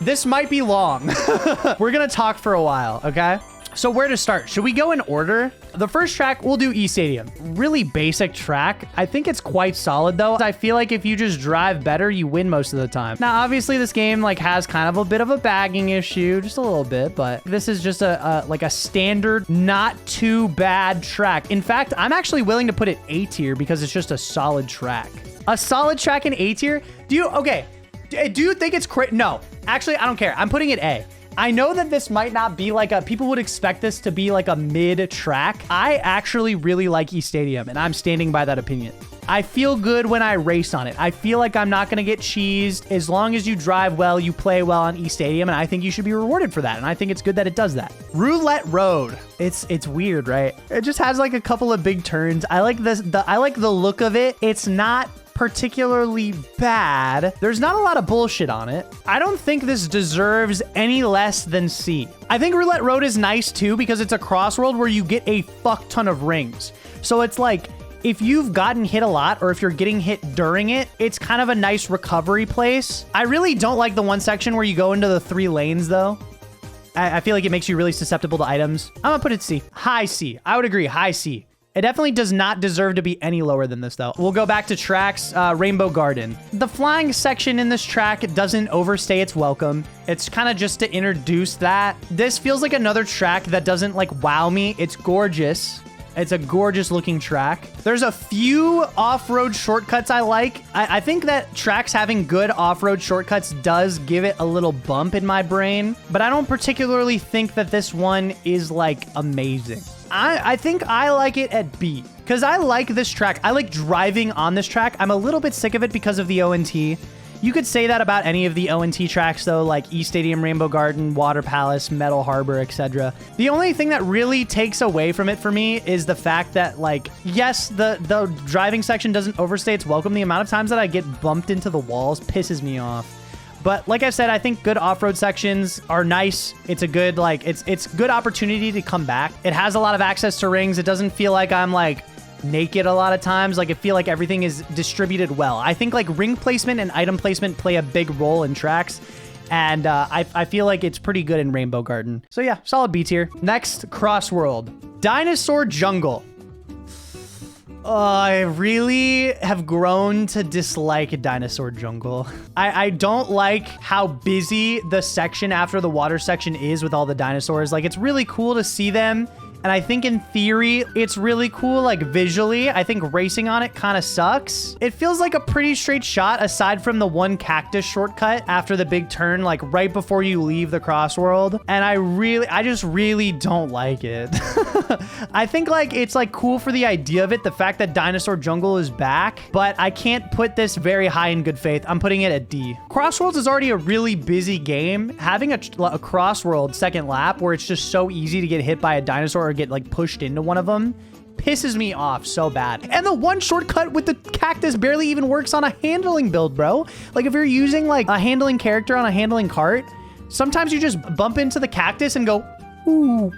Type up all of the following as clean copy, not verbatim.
This might be long. We're gonna talk for a while, okay? So where to start? Should we go in order? The first track, we'll do East Stadium. Really basic track. I think it's quite solid though. I feel like if you just drive better, you win most of the time. Now, obviously this game like has kind of a bit of a bagging issue, just a little bit, but this is just like a standard, not too bad track. In fact, I'm actually willing to put it A tier because it's just a solid track. A solid track in A tier? Do you think it's No, actually, I don't care. I'm putting it A. I know that this might not be like people would expect this to be like a mid track. I actually really like East Stadium and I'm standing by that opinion. I feel good when I race on it. I feel like I'm not going to get cheesed. As long as you drive well, you play well on East Stadium, and I think you should be rewarded for that. And I think it's good that it does that. Routlette Road. It's weird, right? It just has like a couple of big turns. I like this. I like the look of it. It's not particularly bad. There's not a lot of bullshit on it. I don't think this deserves any less than C. I think Routlette Road is nice too because it's a crossworld where you get a fuck ton of rings. So it's like, if you've gotten hit a lot or if you're getting hit during it, it's kind of a nice recovery place. I really don't like the one section where you go into the 3 lanes though. I feel like it makes you really susceptible to items. I'm gonna put it C. High C. I would agree, high C. It definitely does not deserve to be any lower than this, though. We'll go back to tracks. Rainbow Garden. The flying section in this track doesn't overstay its welcome. It's kind of just to introduce that. This feels like another track that doesn't, like, wow me. It's gorgeous. It's a gorgeous looking track. There's a few off-road shortcuts I like. I think that tracks having good off-road shortcuts does give it a little bump in my brain, but I don't particularly think that this one is, like, amazing. I think I like it at B because I like this track. I like driving on this track. I'm a little bit sick of it because of the ONT. You could say that about any of the ONT tracks though, like East Stadium, Rainbow Garden, Water Palace, Metal Harbor, etc. The only thing that really takes away from it for me is the fact that, like, yes, the driving section doesn't overstay its welcome. The amount of times that I get bumped into the walls pisses me off. But like I said, I think good off-road sections are nice. It's a good, like, it's good opportunity to come back. It has a lot of access to rings. It doesn't feel like I'm, like, naked a lot of times. Like, I feel like everything is distributed well. I think, like, ring placement and item placement play a big role in tracks. And I feel like it's pretty good in Rainbow Garden. So yeah, solid B tier. Next, Crossworld. Dinosaur Jungle. I really have grown to dislike Dinosaur Jungle. I don't like how busy the section after the water section is with all the dinosaurs. Like, it's really cool to see them. And I think in theory, it's really cool, like visually. I think racing on it kind of sucks. It feels like a pretty straight shot aside from the one cactus shortcut after the big turn, like right before you leave the crossworld. And I just really don't like it. I think like it's like cool for the idea of it, the fact that Dinosaur Jungle is back, but I can't put this very high in good faith. I'm putting it at D. Crossworlds is already a really busy game. Having a crossworld second lap where it's just so easy to get hit by a dinosaur or get like pushed into one of them pisses me off so bad. And the one shortcut with the cactus barely even works on a handling build, bro. Like if you're using like a handling character on a handling cart, sometimes you just bump into the cactus and go, ooh,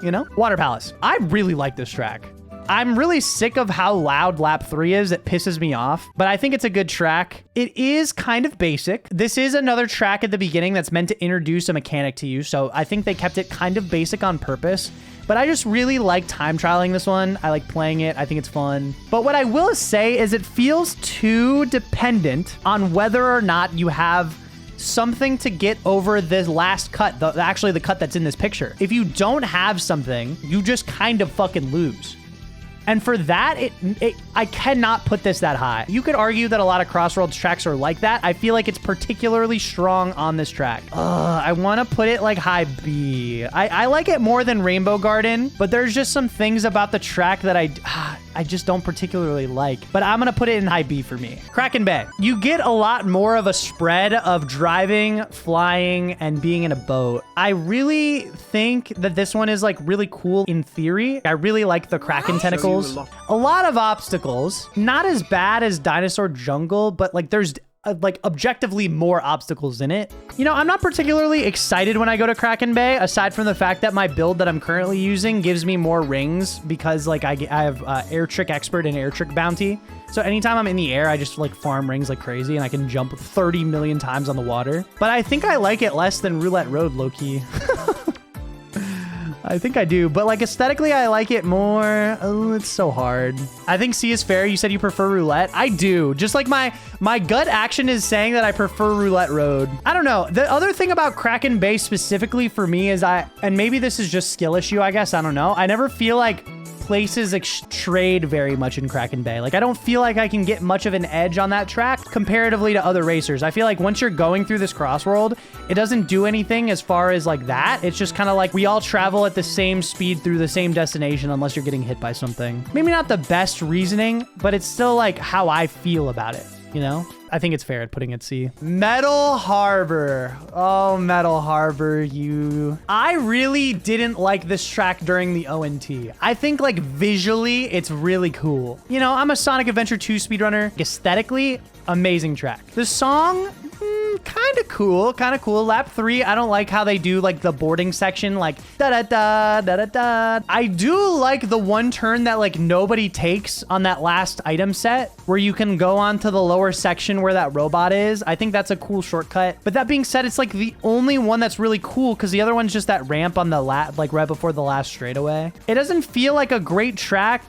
you know? Water Palace. I really like this track. I'm really sick of how loud lap 3 is. It pisses me off, but I think it's a good track. It is kind of basic. This is another track at the beginning that's meant to introduce a mechanic to you. So I think they kept it kind of basic on purpose, but I just really like time trialing this one. I like playing it. I think it's fun. But what I will say is it feels too dependent on whether or not you have something to get over this last cut, actually the cut that's in this picture. If you don't have something, you just kind of fucking lose. And for that, I cannot put this that high. You could argue that a lot of Crossworlds tracks are like that. I feel like it's particularly strong on this track. I want to put it like high B. I like it more than Rainbow Garden, but there's just some things about the track that I just don't particularly like. But I'm going to put it in high B for me. Kraken Bay. You get a lot more of a spread of driving, flying, and being in a boat. I really think that this one is like really cool in theory. I really like the Kraken tentacles. A lot of obstacles, not as bad as Dinosaur Jungle, but like there's like objectively more obstacles in it. You know, I'm not particularly excited when I go to Kraken Bay, aside from the fact that my build that I'm currently using gives me more rings because like I have Air Trick Expert and Air Trick Bounty. So anytime I'm in the air, I just like farm rings like crazy and I can jump 30 million times on the water. But I think I like it less than Routlette Road, low-key. I think I do, but like aesthetically, I like it more. Oh, it's so hard. I think C is fair. You said you prefer Roulette. I do. Just like my gut action is saying that I prefer Routlette Road. I don't know. The other thing about Kraken Bay specifically for me is and maybe this is just skill issue, I guess. I don't know. I never feel like places trade very much in Kraken Bay. Like, I don't feel like I can get much of an edge on that track comparatively to other racers. I feel like once you're going through this Crossworld, it doesn't do anything as far as like that. It's just kind of like we all travel at the same speed through the same destination unless you're getting hit by something. Maybe not the best reasoning, but it's still like how I feel about it, you know? I think it's fair at putting it C. Metal Harbor. Oh, Metal Harbor, I really didn't like this track during the ONT. I think like visually, it's really cool. You know, I'm a Sonic Adventure 2 speedrunner. Aesthetically, amazing track. The song, kind of cool, Lap 3, I don't like how they do like the boarding section, like da-da-da, da-da-da. I do like the one turn that like nobody takes on that last item set where you can go onto the lower section where that robot is. I think that's a cool shortcut. But that being said, it's like the only one that's really cool because the other one's just that ramp on the like right before the last straightaway. It doesn't feel like a great track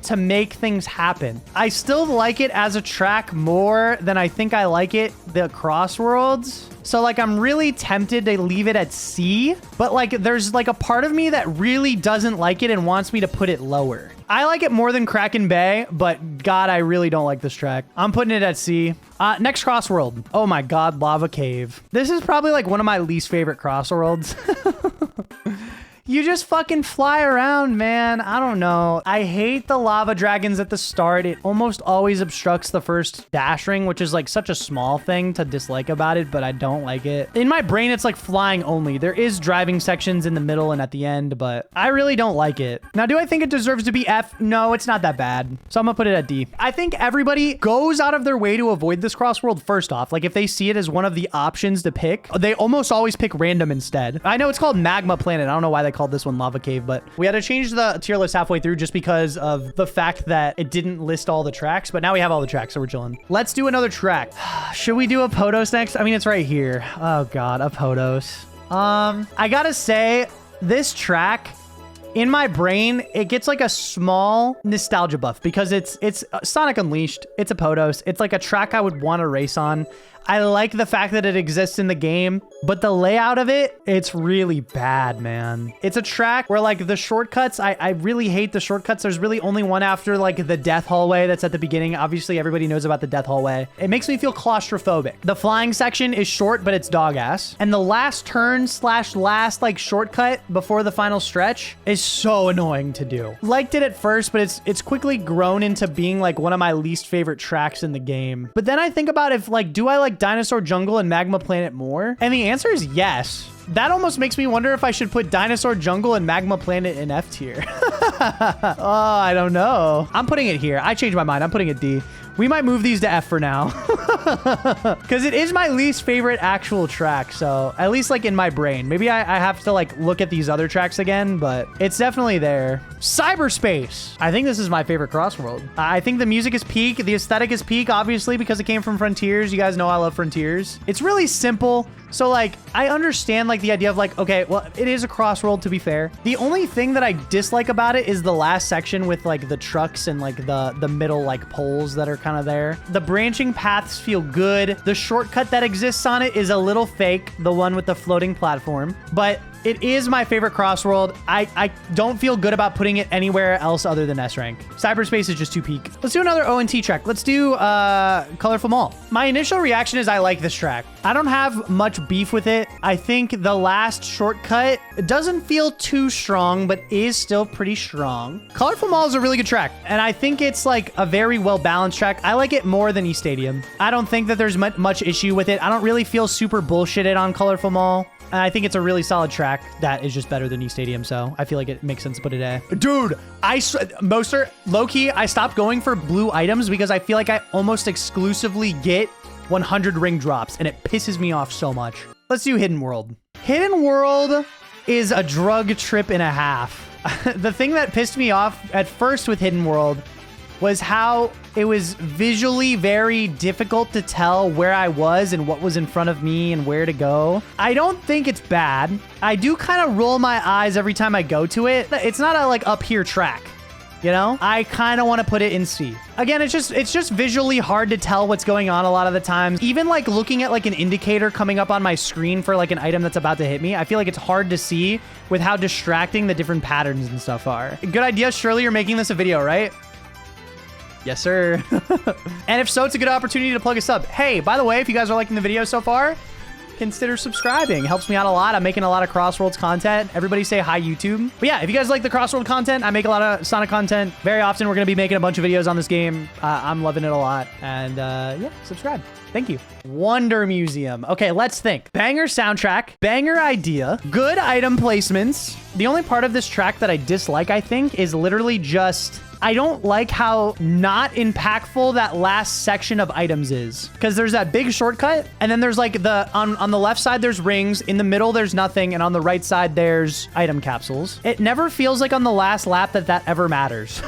to make things happen. I still like it as a track more than I think I like it the Crossworlds. So like I'm really tempted to leave it at C, but like there's like a part of me that really doesn't like it and wants me to put it lower. I like it more than Kraken Bay, but God, I really don't like this track. I'm putting it at C. Next Crossworld. Oh my God, Lava Cave. This is probably like one of my least favorite Crossworlds. You just fucking fly around, man. I don't know. I hate the lava dragons at the start. It almost always obstructs the first dash ring, which is like such a small thing to dislike about it, but I don't like it. In my brain, it's like flying only. There is driving sections in the middle and at the end, but I really don't like it. Now, do I think it deserves to be F? No, it's not that bad. So I'm gonna put it at D. I think everybody goes out of their way to avoid this Crossworld first off. Like if they see it as one of the options to pick, they almost always pick random instead. I know it's called Magma Planet. I don't know why they called this one Lava Cave, but we had to change the tier list halfway through just because of the fact that it didn't list all the tracks, but now we have all the tracks, so we're chilling. Let's do another track. Should we do Apotos next? I mean, it's right here. Oh God, Apotos. I gotta say, this track, in my brain, it gets like a small nostalgia buff because it's Sonic Unleashed. It's Apotos. It's like a track I would want to race on. I like the fact that it exists in the game, but the layout of it, it's really bad, man. It's a track where like the shortcuts, I really hate the shortcuts. There's really only one after like the death hallway that's at the beginning. Obviously, everybody knows about the death hallway. It makes me feel claustrophobic. The flying section is short, but it's dog ass. And the last turn / last like shortcut before the final stretch is so annoying to do. Liked it at first, but it's quickly grown into being like one of my least favorite tracks in the game. But then I think about if like, do I like Dinosaur Jungle and Magma Planet more? And the answer is yes. That almost makes me wonder if I should put Dinosaur Jungle and Magma Planet in F tier. Oh, I don't know. I'm putting it here. I changed my mind. I'm putting it D. We might move these to F for now. Because it is my least favorite actual track. So at least like in my brain. Maybe I have to like look at these other tracks again, but it's definitely there. Cyberspace. I think this is my favorite Crossworld. I think the music is peak. The aesthetic is peak, obviously, because it came from Frontiers. You guys know I love Frontiers. It's really simple. So like, I understand like the idea of like, okay, well, it is a Crossworld to be fair. The only thing that I dislike about it is the last section with like the trucks and like the middle like poles that are kind of there. The branching paths feel good. The shortcut that exists on it is a little fake, the one with the floating platform, but it is my favorite Crossworld. I don't feel good about putting it anywhere else other than S rank. Cyberspace is just too peak. Let's do another ONT track. Let's do Colorful Mall. My initial reaction is I like this track. I don't have much beef with it. I think the last shortcut doesn't feel too strong, but is still pretty strong. Colorful Mall is a really good track, and I think it's like a very well-balanced track. I like it more than E-Stadium. I don't think that there's much issue with it. I don't really feel super bullshitted on Colorful Mall. And I think it's a really solid track that is just better than E-Stadium, so I feel like it makes sense to put it A. Dude, Moster, low-key, I stopped going for blue items because I feel like I almost exclusively get 100 ring drops, and it pisses me off so much. Let's do Hidden World. Hidden World is a drug trip and a half. The thing that pissed me off at first with Hidden World was how it was visually very difficult to tell where I was and what was in front of me and where to go. I don't think it's bad. I do kind of roll my eyes every time I go to it. It's not a like up here track. You know, I kind of want to put it in C. Again, it's just visually hard to tell what's going on a lot of the times. Even like looking at like an indicator coming up on my screen for like an item that's about to hit me, I feel like it's hard to see with how distracting the different patterns and stuff are. Good idea. Surely you're making this a video, right? Yes, sir. And if so, it's a good opportunity to plug a sub. Hey, by the way, if you guys are liking the video so far, consider subscribing. It helps me out a lot. I'm making a lot of Crossworlds content. Everybody say hi, YouTube. But yeah, if you guys like the Crossworld content, I make a lot of Sonic content. Very often, we're going to be making a bunch of videos on this game. I'm loving it a lot. And yeah, subscribe. Thank you. Wonder Museum. Okay, let's think. Banger soundtrack, banger idea, good item placements. The only part of this track that I dislike, I think, is literally just... I don't like how not impactful that last section of items is. Because there's that big shortcut, and then there's like on the left side, there's rings, in the middle, there's nothing, and on the right side, there's item capsules. It never feels like on the last lap that ever matters.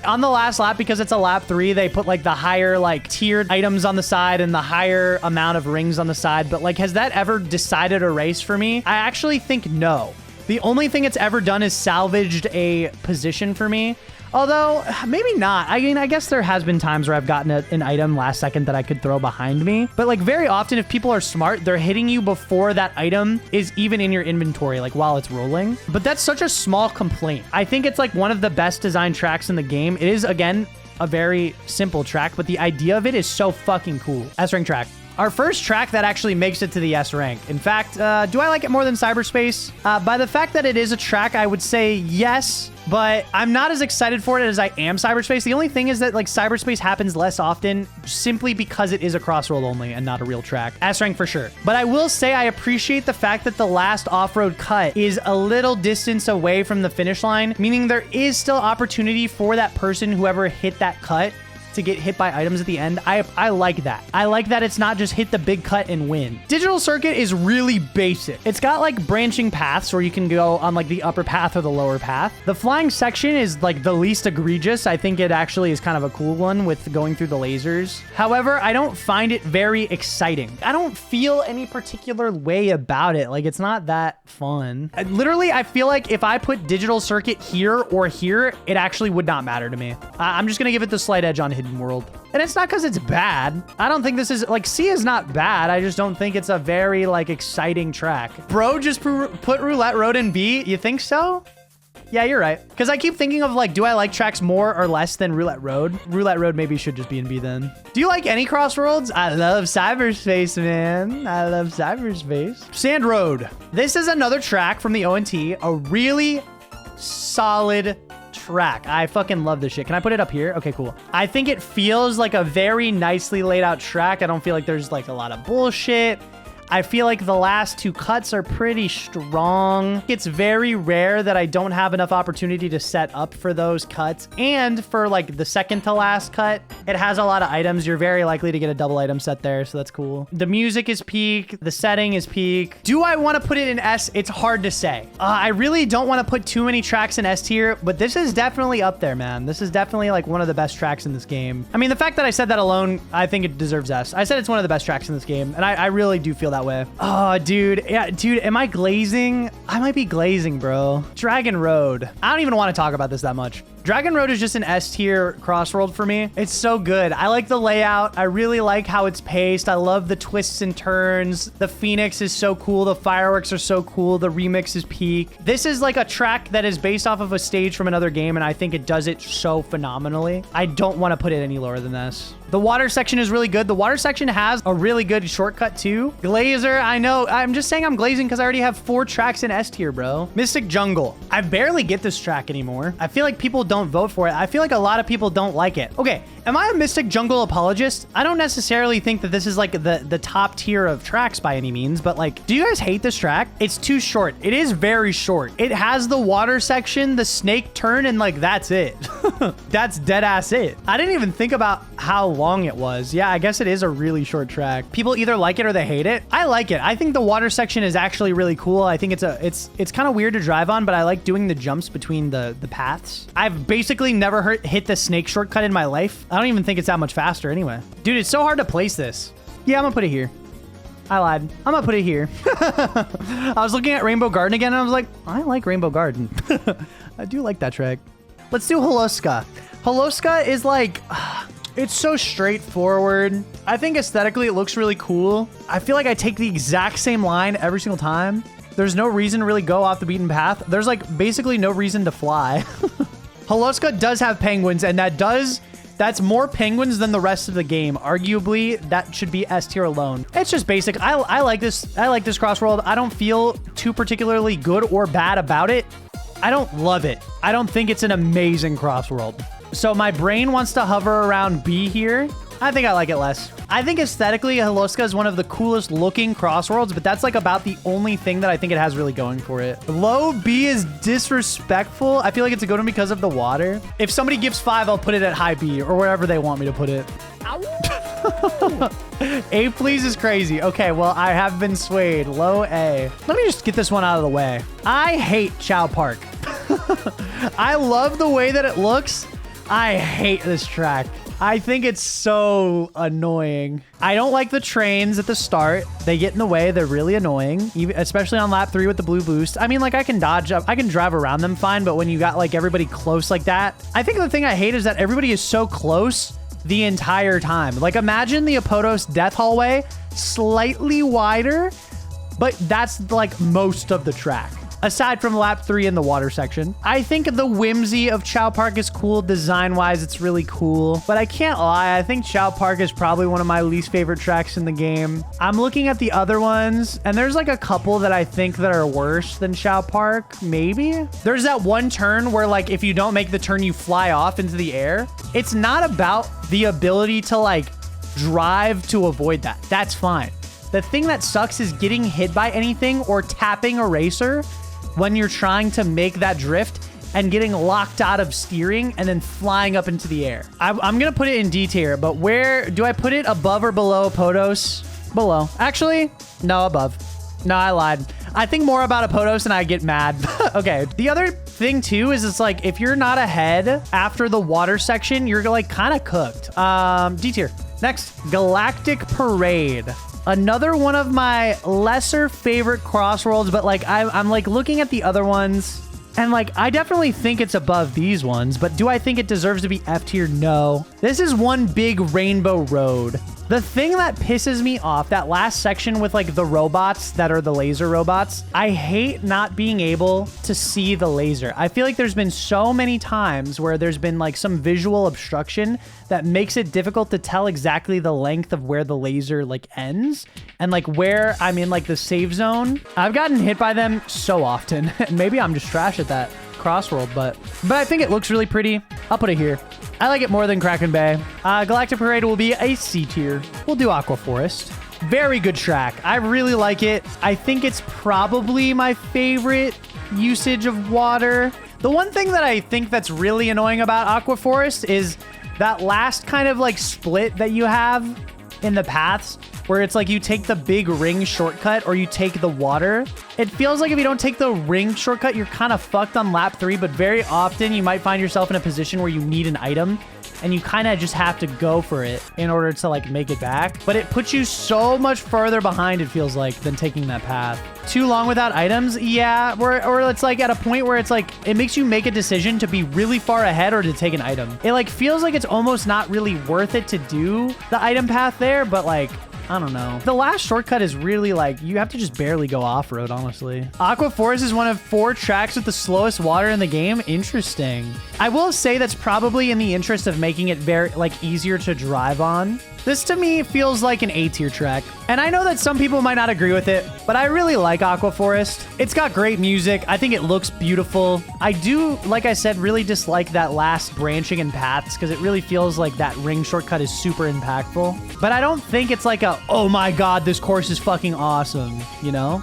On the last lap, because it's a lap 3, they put like the higher like tiered items on the side and the higher amount of rings on the side. But like, has that ever decided a race for me? I actually think no. The only thing it's ever done is salvaged a position for me. Although, maybe not. I mean, I guess there has been times where I've gotten an item last second that I could throw behind me. But like very often, if people are smart, they're hitting you before that item is even in your inventory, like while it's rolling. But that's such a small complaint. I think it's like one of the best designed tracks in the game. It is, again, a very simple track, but the idea of it is so fucking cool. S-rank track. Our first track that actually makes it to the S rank. In fact, do I like it more than Cyberspace? By the fact that it is a track, I would say yes, but I'm not as excited for it as I am Cyberspace. The only thing is that like Cyberspace happens less often simply because it is a crossroad only and not a real track. S rank for sure. But I will say I appreciate the fact that the last off-road cut is a little distance away from the finish line, meaning there is still opportunity for that person, whoever hit that cut, to get hit by items at the end. I like that. I like that it's not just hit the big cut and win. Digital circuit is really basic. It's got like branching paths where you can go on like the upper path or the lower path. The flying section is like the least egregious. I think it actually is kind of a cool one with going through the lasers. However, I don't find it very exciting. I don't feel any particular way about it. Like, it's not that fun. Literally, I feel like if I put digital circuit here or here, it actually would not matter to me. I'm just gonna give it the slight edge on Hidden World. And it's not because it's bad. I don't think this is like, C is not bad. I just don't think it's a very like exciting track. Bro, just put Roulette Road in B. You think so? Yeah, you're right. Because I keep thinking of like, do I like tracks more or less than Roulette Road? Roulette Road maybe should just be in B then. Do you like any Crossworlds? I love Cyberspace, man. I love Cyberspace. Sand Road. This is another track from the ONT. A really solid track. I fucking love this shit. Can I put it up here? Okay, cool. I think it feels like a very nicely laid out track. I don't feel like there's like a lot of bullshit. I feel like the last two cuts are pretty strong. It's very rare that I don't have enough opportunity to set up for those cuts. And for like the second to last cut, it has a lot of items. You're very likely to get a double item set there, so that's cool. The music is peak. The setting is peak. Do I want to put it in S? It's hard to say. I really don't want to put too many tracks in S tier, but this is definitely up there, man. This is definitely like one of the best tracks in this game. I mean, the fact that I said that alone, I think it deserves S. I said it's one of the best tracks in this game, and I really do feel that way. Oh, dude. Yeah, dude, am I glazing? I might be glazing, bro. Dragon Road. I don't even want to talk about this that much. Dragon Road is just an S tier Crossworld for me. It's so good. I like the layout. I really like how it's paced. I love the twists and turns. The Phoenix is so cool. The fireworks are so cool. The remix is peak. This is like a track that is based off of a stage from another game, and I think it does it so phenomenally. I don't want to put it any lower than this. The water section is really good. The water section has a really good shortcut too. Glazer, I know. I'm just saying I'm glazing because I already have 4 tracks in S tier, bro. Mystic Jungle. I barely get this track anymore. I feel like people don't vote for it. I feel like a lot of people don't like it. Okay, am I a Mystic Jungle apologist? I don't necessarily think that this is like the top tier of tracks by any means, but like, do you guys hate this track? It's too short. It is very short. It has the water section, the snake turn, and like, that's it. That's dead ass it. I didn't even think about how long it was. Yeah, I guess it is a really short track. People either like it or they hate it. I like it. I think the water section is actually really cool. I think it's kind of weird to drive on, but I like doing the jumps between the paths. I've basically never hit the snake shortcut in my life. I don't even think it's that much faster anyway. Dude, it's so hard to place this. Yeah, I'm gonna put it here. I lied. I'm gonna put it here. I was looking at Rainbow Garden again and I was like, I like Rainbow Garden. I do like that track. Let's do Holoska. Holoska is like, it's so straightforward. I think aesthetically it looks really cool. I feel like I take the exact same line every single time. There's no reason to really go off the beaten path. There's like basically no reason to fly. Holoska does have penguins and that's more penguins than the rest of the game. Arguably, that should be S tier alone. It's just basic. I like this. I like this Crossworld. I don't feel too particularly good or bad about it. I don't love it. I don't think it's an amazing Crossworld. So my brain wants to hover around B here. I think I like it less. I think aesthetically, Holoska is one of the coolest looking Crossworlds, but that's like about the only thing that I think it has really going for it. Low B is disrespectful. I feel like it's a good one because of the water. If somebody gives 5, I'll put it at high B or wherever they want me to put it. A please is crazy. Okay, well, I have been swayed. Low A. Let me just get this one out of the way. I hate Chiao Park. I love the way that it looks. I hate this track. I think it's so annoying. I don't like the trains at the start. They get in the way. They're really annoying, even, especially on lap 3 with the blue boost. I mean, like I can dodge up, I can drive around them fine, but when you got like everybody close like that, I think the thing I hate is that everybody is so close the entire time. Like imagine the Apotos death hallway slightly wider, but that's like most of the track. Aside from lap 3 in the water section. I think the whimsy of Chiao Park is cool. Design-wise, it's really cool. But I can't lie, I think Chiao Park is probably one of my least favorite tracks in the game. I'm looking at the other ones, and there's like a couple that I think that are worse than Chiao Park, maybe? There's that one turn where like if you don't make the turn, you fly off into the air. It's not about the ability to like drive to avoid that. That's fine. The thing that sucks is getting hit by anything or tapping a racer when you're trying to make that drift and getting locked out of steering and then flying up into the air. I'm gonna put it in D tier, but where do I put it? Above or below Apotos? Below. Actually, no, above. No, I lied. I think more about Apotos and I get mad. Okay, the other thing too is it's like if you're not ahead after the water section, you're like kind of cooked. D tier. Next, Galactic Parade. Another one of my lesser favorite Crossworlds, but like I'm like looking at the other ones and like I definitely think it's above these ones, but do I think it deserves to be F tier? No. This is one big Rainbow Road. The thing that pisses me off, that last section with like the robots that are the laser robots, I hate not being able to see the laser. I feel like there's been so many times where there's been like some visual obstruction that makes it difficult to tell exactly the length of where the laser like ends and like where I'm in like the save zone. I've gotten hit by them so often. Maybe I'm just trash at that Crossworld, but I think it looks really pretty. I'll put it here. I like it more than Kraken Bay. Galactic Parade will be a C tier. We'll do Aqua Forest. Very good track. I really like it. I think it's probably my favorite usage of water. The one thing that I think that's really annoying about Aqua Forest is that last kind of like split that you have in the paths where it's like you take the big ring shortcut or you take the water. It feels like if you don't take the ring shortcut, you're kind of fucked on lap 3, but very often you might find yourself in a position where you need an item and you kind of just have to go for it in order to like make it back. But it puts you so much further behind, it feels like, than taking that path. Too long without items? Yeah, or it's like at a point where it's like, it makes you make a decision to be really far ahead or to take an item. It like feels like it's almost not really worth it to do the item path there, but like, I don't know. The last shortcut is really like, you have to just barely go off-road, honestly. Aqua Forest is one of 4 tracks with the slowest water in the game. Interesting. I will say that's probably in the interest of making it very like easier to drive on. This to me feels like an A tier track. And I know that some people might not agree with it, but I really like Aqua Forest. It's got great music. I think it looks beautiful. I do, like I said, really dislike that last branching in paths because it really feels like that ring shortcut is super impactful. But I don't think it's like a, oh my God, this course is fucking awesome, you know?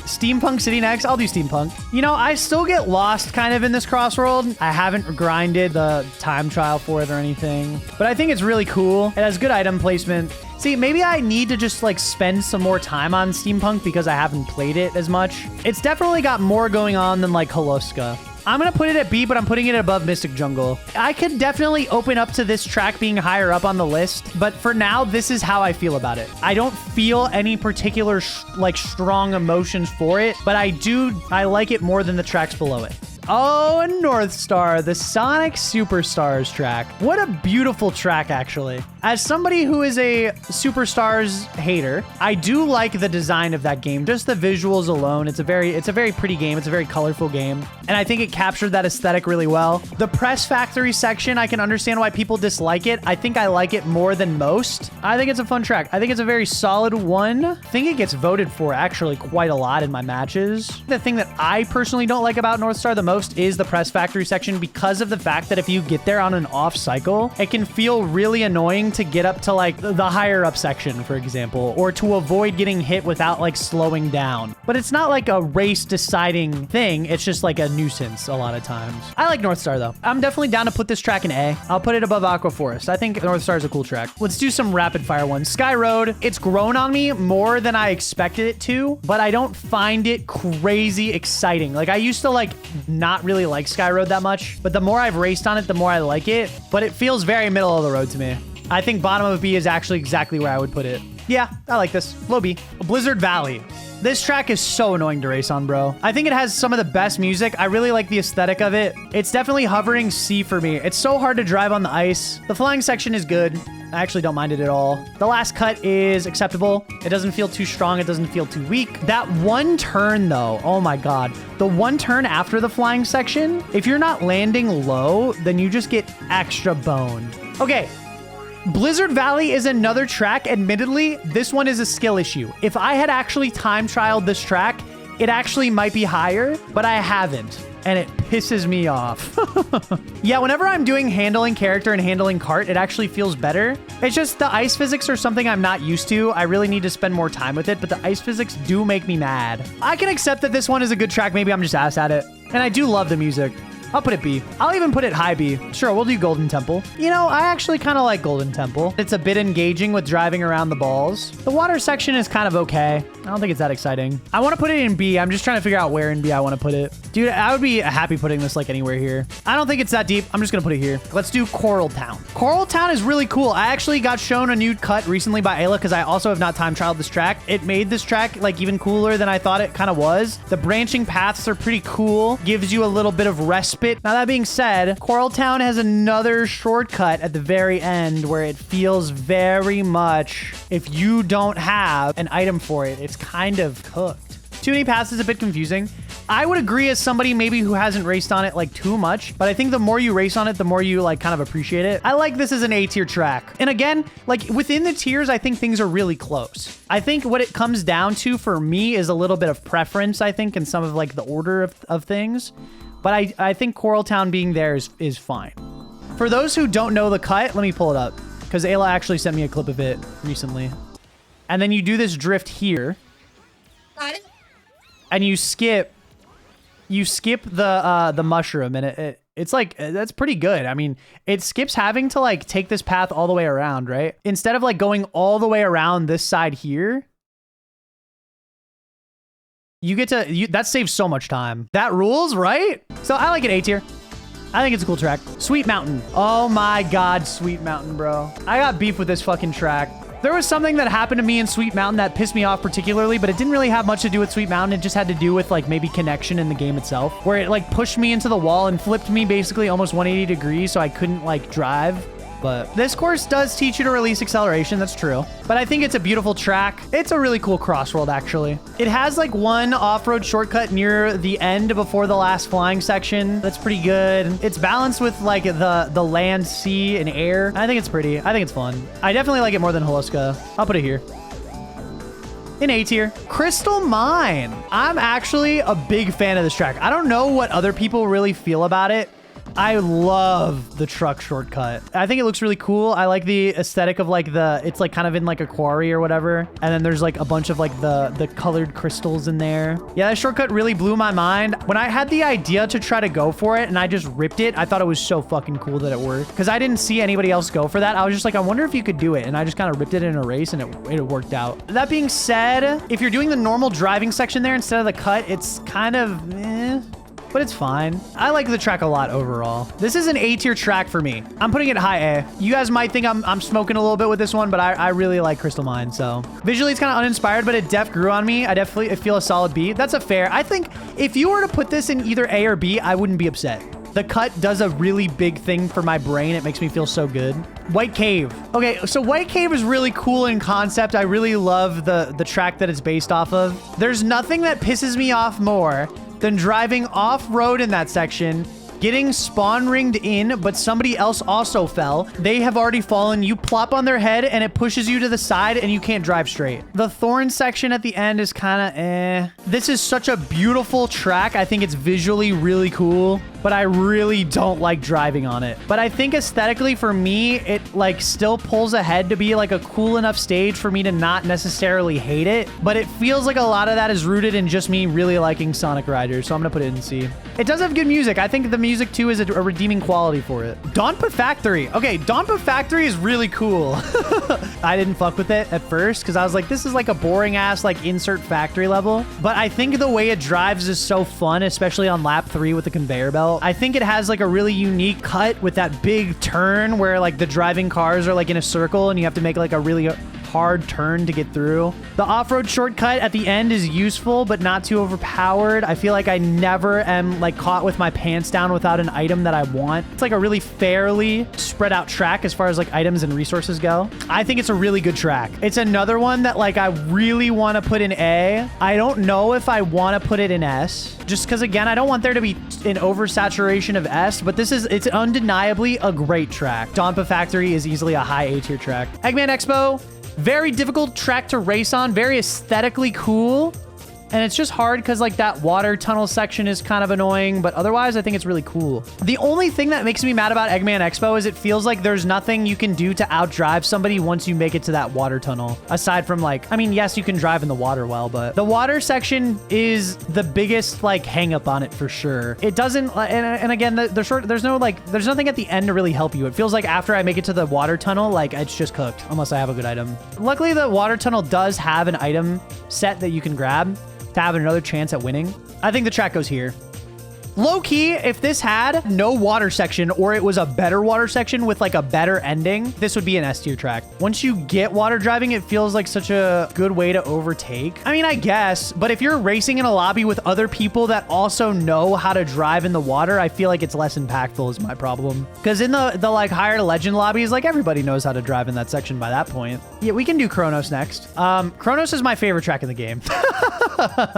Steampunk City next. I'll do Steampunk. You know, I still get lost kind of in this Crossworld. I haven't grinded the time trial for it or anything, but I think it's really cool. It has good item placement. See, maybe I need to just like spend some more time on Steampunk because I haven't played it as much. It's definitely got more going on than like Holoska. I'm going to put it at B, but I'm putting it above Mystic Jungle. I could definitely open up to this track being higher up on the list, but for now, this is how I feel about it. I don't feel any particular like strong emotions for it, but I like it more than the tracks below it. Oh, Northstar, the Sonic Superstars track. What a beautiful track, actually. As somebody who is a Superstars hater, I do like the design of that game. Just the visuals alone. It's a very pretty game. It's a very colorful game. And I think it captured that aesthetic really well. The Press Factory section, I can understand why people dislike it. I think I like it more than most. I think it's a fun track. I think it's a very solid one. I think it gets voted for actually quite a lot in my matches. The thing that I personally don't like about Northstar the most is the Press Factory section because of the fact that if you get there on an off cycle, it can feel really annoying to get up to like the higher up section, for example, or to avoid getting hit without like slowing down. But it's not like a race deciding thing. It's just like a nuisance a lot of times. I like Northstar though. I'm definitely down to put this track in A. I'll put it above Aqua Forest. I think Northstar is a cool track. Let's do some rapid fire ones. Sky Road. It's grown on me more than I expected it to, but I don't find it crazy exciting. Like I used to like not really like Sky Road that much, but the more I've raced on it, the more I like it, but it feels very middle of the road to me. I think bottom of B is actually exactly where I would put it. Yeah, I like this. Low B. Blizzard Valley. This track is so annoying to race on, bro. I think it has some of the best music. I really like the aesthetic of it. It's definitely hovering C for me. It's so hard to drive on the ice. The flying section is good. I actually don't mind it at all. The last cut is acceptable. It doesn't feel too strong. It doesn't feel too weak. That one turn though, oh my God. The one turn after the flying section, if you're not landing low, then you just get extra boned. Okay. Blizzard Valley is another track. Admittedly, this one is a skill issue. If I had actually time trialed this track, it actually might be higher, but I haven't. And it pisses me off. Yeah, whenever I'm doing handling character and handling cart, it actually feels better. It's just the ice physics are something I'm not used to. I really need to spend more time with it, but the ice physics do make me mad. I can accept that this one is a good track. Maybe I'm just ass at it. And I do love the music. I'll put it B. I'll even put it high B. Sure, we'll do Golden Temple. You know, I actually kind of like Golden Temple. It's a bit engaging with driving around the balls. The water section is kind of okay. I don't think it's that exciting. I want to put it in B. I'm just trying to figure out where in B I want to put it. Dude, I would be happy putting this like anywhere here. I don't think it's that deep. I'm just going to put it here. Let's do Coral Town. Coral Town is really cool. I actually got shown a new cut recently by Ayla because I also have not time trialed this track. It made this track like even cooler than I thought it kind of was. The branching paths are pretty cool. Gives you a little bit of respite. Now that being said, Coral Town has another shortcut at the very end where it feels very much, if you don't have an item for it, it's kind of cooked. Too many paths is a bit confusing. I would agree as somebody maybe who hasn't raced on it like too much, but I think the more you race on it, the more you like kind of appreciate it. I like this as an A tier track. And again, like within the tiers, I think things are really close. I think what it comes down to for me is a little bit of preference, I think, in some of like the order of things. But I think Coral Town being there is fine. For those who don't know the cut, let me pull it up because Ayla actually sent me a clip of it recently. And then you do this drift here. And you skip the mushroom, and it's like, that's pretty good. I mean, it skips having to like take this path all the way around, right? Instead of like going all the way around this side here, you get to, that saves so much time. That rules, right? So I like it A tier. I think it's a cool track. Sweet Mountain. Oh my God, Sweet Mountain, bro. I got beef with this fucking track. There was something that happened to me in Sweet Mountain that pissed me off particularly, but it didn't really have much to do with Sweet Mountain. It just had to do with like maybe connection in the game itself, where it like pushed me into the wall and flipped me basically almost 180 degrees so I couldn't like drive. But this course does teach you to release acceleration. That's true. But I think it's a beautiful track. It's a really cool Crossworld, actually. It has like one off-road shortcut near the end before the last flying section. That's pretty good. It's balanced with like the land, sea, and air. I think it's pretty. I think it's fun. I definitely like it more than Holoska. I'll put it here. In A tier. Crystal Mine. I'm actually a big fan of this track. I don't know what other people really feel about it. I love the truck shortcut. I think it looks really cool. I like the aesthetic of like it's like kind of in like a quarry or whatever. And then there's like a bunch of like the colored crystals in there. Yeah, that shortcut really blew my mind. When I had the idea to try to go for it and I just ripped it, I thought it was so fucking cool that it worked. Because I didn't see anybody else go for that. I was just like, I wonder if you could do it. And I just kind of ripped it in a race and it worked out. That being said, if you're doing the normal driving section there instead of the cut, it's kind of but it's fine. I like the track a lot overall. This is an A tier track for me. I'm putting it high A. You guys might think I'm smoking a little bit with this one, but I really like Crystal Mine, so. Visually, it's kind of uninspired, but it grew on me. I definitely feel a solid B. That's a fair. I think if you were to put this in either A or B, I wouldn't be upset. The cut does a really big thing for my brain. It makes me feel so good. White Cave. Okay, so White Cave is really cool in concept. I really love the track that it's based off of. There's nothing that pisses me off more than driving off-road in that section, getting spawn ringed in, but somebody else also fell. They have already fallen. You plop on their head and it pushes you to the side and you can't drive straight. The thorn section at the end is kind of This is such a beautiful track. I think it's visually really cool, but I really don't like driving on it. But I think aesthetically for me, it like still pulls ahead to be like a cool enough stage for me to not necessarily hate it. But it feels like a lot of that is rooted in just me really liking Sonic Riders. So I'm gonna put it in C. It does have good music. I think the music too is a redeeming quality for it. Donpa Factory. Okay, Donpa Factory is really cool. I didn't fuck with it at first because I was like, this is like a boring ass like insert factory level. But I think the way it drives is so fun, especially on lap 3 with the conveyor belt. I think it has like a really unique cut with that big turn where like the driving cars are like in a circle and you have to make like a really hard turn to get through. The off-road shortcut at the end is useful, but not too overpowered. I feel like I never am like caught with my pants down without an item that I want. It's like a really fairly spread out track as far as like items and resources go. I think it's a really good track. It's another one that like I really want to put in A. I don't know if I want to put it in S, just because again, I don't want there to be an oversaturation of S, but it's undeniably a great track. Donpa Factory is easily a high A tier track. Eggman Expo, very difficult track to race on, very aesthetically cool. And it's just hard because like that water tunnel section is kind of annoying, but otherwise I think it's really cool. The only thing that makes me mad about Eggman Expo is it feels like there's nothing you can do to outdrive somebody once you make it to that water tunnel. Aside from like, I mean, yes, you can drive in the water well, but the water section is the biggest like hang up on it for sure. It doesn't, and again, there's nothing at the end to really help you. It feels like after I make it to the water tunnel, like it's just cooked unless I have a good item. Luckily, the water tunnel does have an item set that you can grab to have another chance at winning. I think the track goes here. Low key, if this had no water section or it was a better water section with like a better ending, this would be an S tier track. Once you get water driving, it feels like such a good way to overtake. I mean, I guess, but if you're racing in a lobby with other people that also know how to drive in the water, I feel like it's less impactful is my problem. Because in the like higher legend lobbies, like everybody knows how to drive in that section by that point. Yeah, we can do Kronos next. Kronos is my favorite track in the game.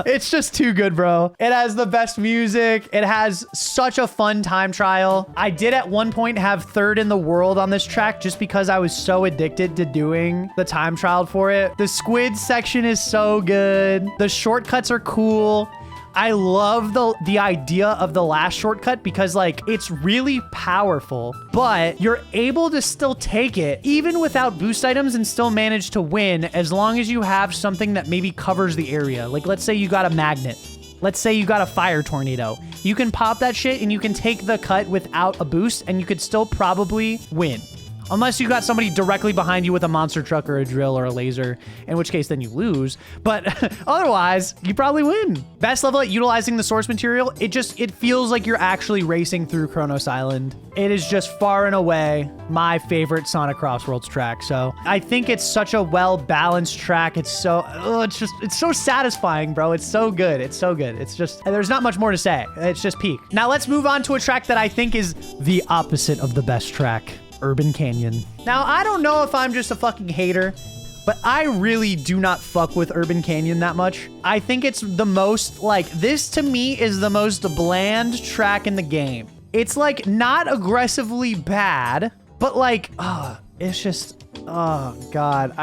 It's just too good, bro. It has the best music. It has such a fun time trial. I did at one point have third in the world on this track just because I was so addicted to doing the time trial for it. The squid section is so good. The shortcuts are cool. I love the idea of the last shortcut because like it's really powerful, but you're able to still take it even without boost items and still manage to win as long as you have something that maybe covers the area. Like let's say you got a magnet. Let's say you got a fire tornado. You can pop that shit and you can take the cut without a boost and you could still probably win. Unless you got somebody directly behind you with a monster truck or a drill or a laser, in which case then you lose. But otherwise, you probably win. Best level at utilizing the source material, it feels like you're actually racing through Kronos Island. It is just far and away my favorite Sonic Crossworlds track. So I think it's such a well-balanced track. It's so, it's so satisfying, bro. It's so good. It's so good. It's just, there's not much more to say. It's just peak. Now let's move on to a track that I think is the opposite of the best track. Urban Canyon. Now, I don't know if I'm just a fucking hater, but I really do not fuck with Urban Canyon that much. I think it's the most, like, this to me is the most bland track in the game. It's, like, not aggressively bad, but, like, it's just, oh, God.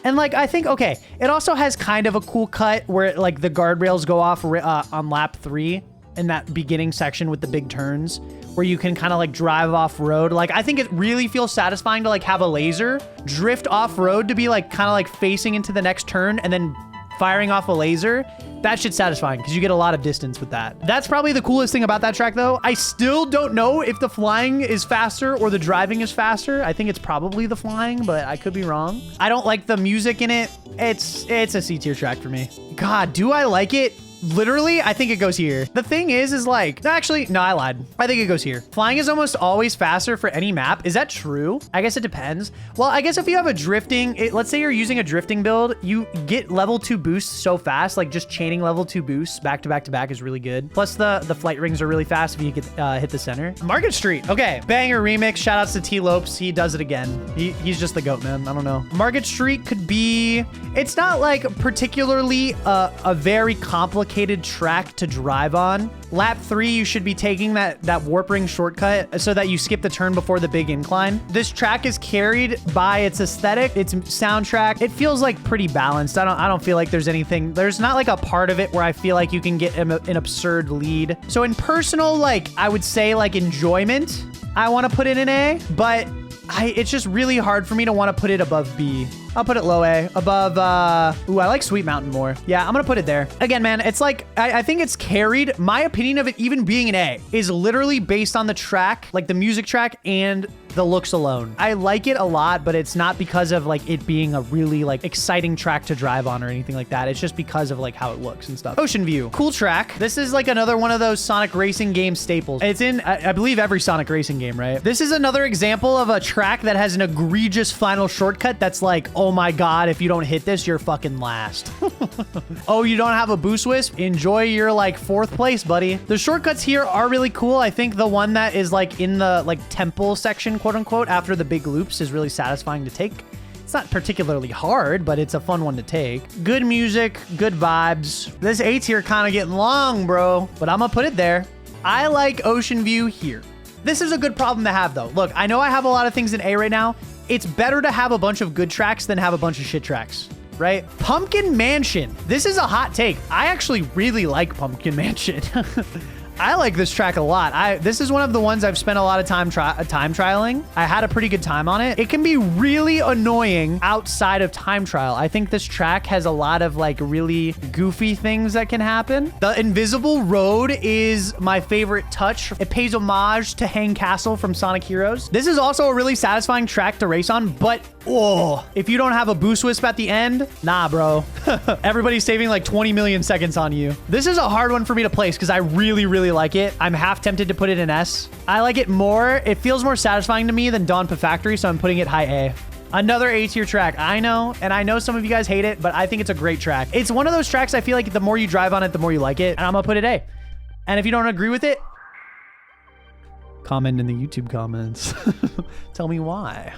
And, like, I think, okay, it also has kind of a cool cut where, like, the guardrails go off on lap 3. in that beginning section with the big turns where you can kind of like drive off road. Like, I think it really feels satisfying to like have a laser drift off road to be like kind of like facing into the next turn and then firing off a laser. That shit's satisfying because you get a lot of distance with that. That's probably the coolest thing about that track though. I still don't know if the flying is faster or the driving is faster. I think it's probably the flying, but I could be wrong. I don't like the music in it. It's a C tier track for me. God, do I like it? Literally, I think it goes here. The thing is like, actually, no, I lied. I think it goes here. Flying is almost always faster for any map. Is that true? I guess it depends. Well, I guess if you have a drifting, let's say you're using a drifting build, you get level 2 boosts so fast, like just chaining level 2 boosts back to back to back is really good. Plus the flight rings are really fast if you get hit the center. Market Street. Okay, banger remix. Shout outs to T Lopes. He does it again. He's just the GOAT, man. I don't know. Market Street could be, it's not like particularly a very complicated track to drive on. Lap 3, you should be taking that warp ring shortcut so that you skip the turn before the big incline. This track is carried by its aesthetic, its soundtrack. It feels like pretty balanced. I don't feel like there's not like a part of it where I feel like you can get an absurd lead. So in personal, like, I would say like enjoyment, I want to put it in A, but it's just really hard for me to want to put it above B. I'll put it low A. Above, ooh, I like Sweet Mountain more. Yeah, I'm gonna put it there. Again, man, it's like, I think it's carried. My opinion of it even being an A is literally based on the track, like the music track and the looks alone. I like it a lot, but it's not because of like it being a really like exciting track to drive on or anything like that. It's just because of like how it looks and stuff. Ocean View, cool track. This is like another one of those Sonic racing game staples. It's in, I believe, every Sonic racing game, right? This is another example of a track that has an egregious final shortcut that's like, oh my God, if you don't hit this, you're fucking last. Oh, you don't have a boost wisp? Enjoy your like 4th place, buddy. The shortcuts here are really cool. I think the one that is like in the like temple section, quote unquote, after the big loops is really satisfying to take. It's not particularly hard, but it's a fun one to take. Good music, good vibes. This A tier kind of getting long, bro, but I'm gonna put it there. I like Ocean View here. This is a good problem to have though. Look, I know I have a lot of things in A right now. It's better to have a bunch of good tracks than have a bunch of shit tracks, right? Pumpkin Mansion. This is a hot take. I actually really like Pumpkin Mansion. I like this track a lot. This is one of the ones I've spent a lot of time trialing. I had a pretty good time on it. It can be really annoying outside of time trial. I think this track has a lot of like really goofy things that can happen. The Invisible Road is my favorite touch. It pays homage to Hang Castle from Sonic Heroes. This is also a really satisfying track to race on, but oh, if you don't have a boost wisp at the end, nah, bro. Everybody's saving like 20 million seconds on you. This is a hard one for me to place because I really, really like it. I'm half tempted to put it in S. I like it more. It feels more satisfying to me than Donpa Factory, so I'm putting it high A. Another A tier track. I know, and I know some of you guys hate it, but I think it's a great track. It's one of those tracks I feel like the more you drive on it, the more you like it, and I'm gonna put it A. And if you don't agree with it, comment in the YouTube comments. Tell me why.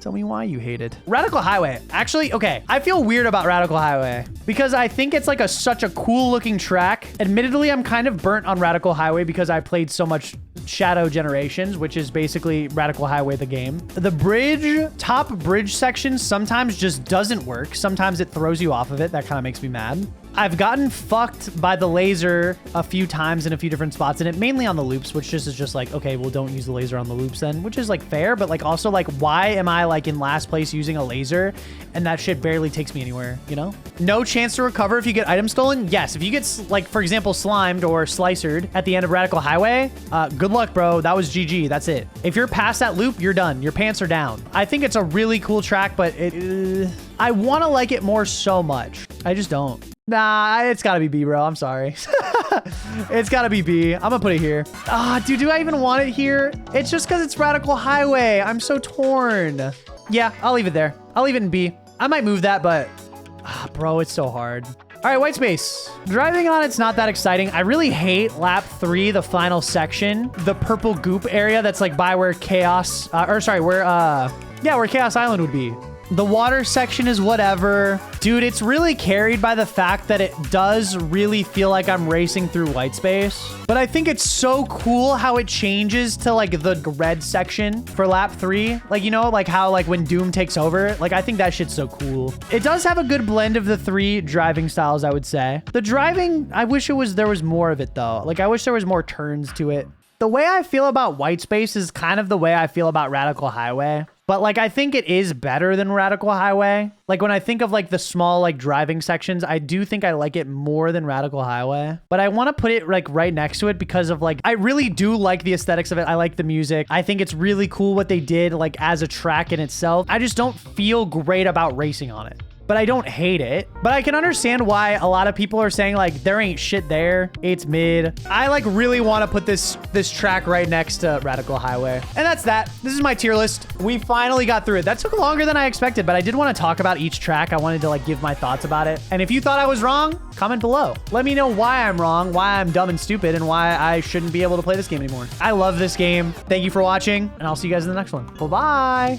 Tell me why you hate it. Radical Highway. Actually, okay. I feel weird about Radical Highway because I think it's like such a cool looking track. Admittedly, I'm kind of burnt on Radical Highway because I played so much Shadow Generations, which is basically Radical Highway, the game. The top bridge section sometimes just doesn't work. Sometimes it throws you off of it. That kind of makes me mad. I've gotten fucked by the laser a few times in a few different spots, and it mainly on the loops, which just is just like, okay, well, don't use the laser on the loops then, which is like fair, but like also like, why am I like in last place using a laser and that shit barely takes me anywhere, you know? No chance to recover if you get items stolen? Yes. If you get like, for example, slimed or slicered at the end of Radical Highway, good luck, bro. That was GG. That's it. If you're past that loop, you're done. Your pants are down. I think it's a really cool track, but I want to like it more so much. I just don't. Nah, it's gotta be B, bro. I'm sorry. It's gotta be B. I'm gonna put it here. Ah, dude, do I even want it here? It's just because it's Radical Highway. I'm so torn. Yeah, I'll leave it there. I'll leave it in B. I might move that, but bro, it's so hard. All right, white space. Driving on it's not that exciting. I really hate lap 3, the final section, the purple goop area that's like by where Chaos, where Chaos Island would be. The water section is whatever. Dude, it's really carried by the fact that it does really feel like I'm racing through white space. But I think it's so cool how it changes to like the red section for lap 3. Like, you know, like how like when Doom takes over, like I think that shit's so cool. It does have a good blend of the 3 driving styles, I would say. The driving, I wish there was more of it though. Like I wish there was more turns to it. The way I feel about white space is kind of the way I feel about Radical Highway. But like, I think it is better than Radical Highway. Like when I think of like the small like driving sections, I do think I like it more than Radical Highway. But I want to put it like right next to it because of like, I really do like the aesthetics of it. I like the music. I think it's really cool what they did like as a track in itself. I just don't feel great about racing on it. But I don't hate it. But I can understand why a lot of people are saying like, there ain't shit there. It's mid. I like really want to put this track right next to Radical Highway. And that's that. This is my tier list. We finally got through it. That took longer than I expected, but I did want to talk about each track. I wanted to like give my thoughts about it. And if you thought I was wrong, comment below. Let me know why I'm wrong, why I'm dumb and stupid, and why I shouldn't be able to play this game anymore. I love this game. Thank you for watching, and I'll see you guys in the next one. Bye-bye.